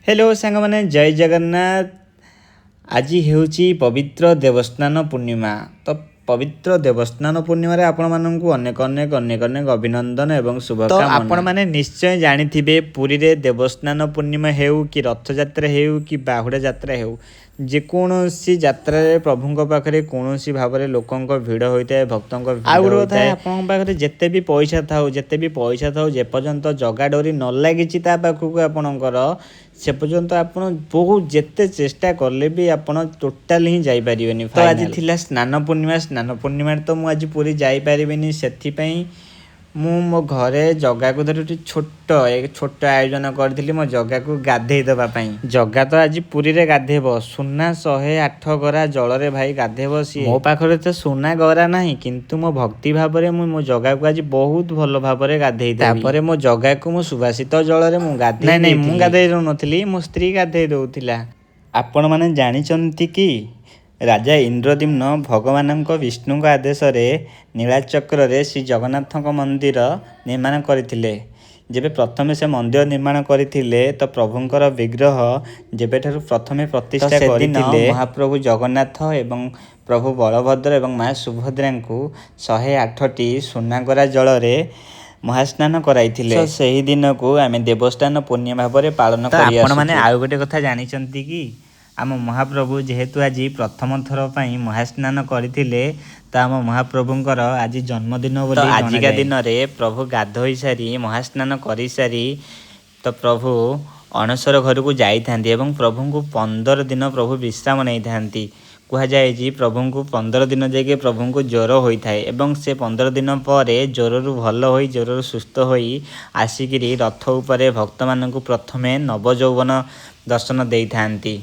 Hello सांग मैंने जय जगन्नाथ। आज हेउची पवित्र देवस्नान पूर्णिमा। तो पवित्र देवस्नान पूर्णिमा रे आपण माननकु अनेक अनेक अनेक अनेक अभिनंदन एवं शुभकामना। तो आपण माने निश्चय जानिथिबे पुरी रे देवस्नान पूर्णिमा हेउ कि रथ यात्रा हेउ कि बाहुड़ा यात्रा हेउ जेकोसी यात्रा रे प्रभुंक पाखरे कोनोसी भाबरे लोकंक भिड़ होइता है भक्तंक भिड़ होइता है। आपन पाखरे जेते भी पैसा थाउ जे पर्यंत जगा डोरी न लागिछि ता पाखकु आपनकर से पर्यंत आपण बहुत जेते चेष्टा करले भी आपण टोटाल ही जाई परिबेनी। तो आज थिला स्नान पूर्णिमा तो मु आज पूरी जाई परिबेनी सेथि पई मु मो घरे जगा को धरि छोट आयोजन करथिली मो जगा को गाधेई दबा पई। जगा तो आज पुरी रे गाधेबो सुना 108 गरा जल रे भाई गाधेबो सी। मो पाखरे तो सुना गरा नाही किंतु मो भक्ति भाबरे मो जगा को आज बहुत भलो भाबरे गाधेई देबी। तापरे मो जगा को मो सुवासित जल रे मु गाधेई नहीं मु गाधेई रो नथली मो स्त्री गाधेई दउथिला। आपण माने जानिचंती कि राजा इंद्रद्युम्न भगवान विष्णु आदेश नीलाचक्र रे श्री जगन्नाथ मंदिर निर्माण करथिले। जेबे प्रथम से मंदिर निर्माण करथिले तो प्रभुंकर विग्रह जेबे ठारु प्रथमे प्रतिष्ठा करथिले महाप्रभु जगन्नाथ एवं प्रभु बलभद्र एवं मां सुभद्रा को 108टी सुनागरा जल रे महास्नान कराइथिले। सही दिन को आमे देवस्नान पूर्णिमा भाबरे पालन करि आसु। आपण माने आउ गोटे कथा जानिचंती कि आम महाप्रभु जेहेतु आज प्रथम थर पई महास्नान करथिले तो आम महाप्रभुंकर आज जन्मदिन बोली आजिका दिन रे प्रभु गाधोई सारी महास्नान करि सारी तो प्रभु अणसर घर को जाई थांती एवं प्रभु को 15 दिन प्रभु विश्राम नै थांती। कहा जाए जी प्रभु को 15 दिन जाके प्रभु को ज्वर होता है एवं से 15 दिन पर ज्वर भल हो ज्वर सुस्थ हो आसिकी रथ उपरे भक्त मान प्रथमे नवजौवन दर्शन दे थांती।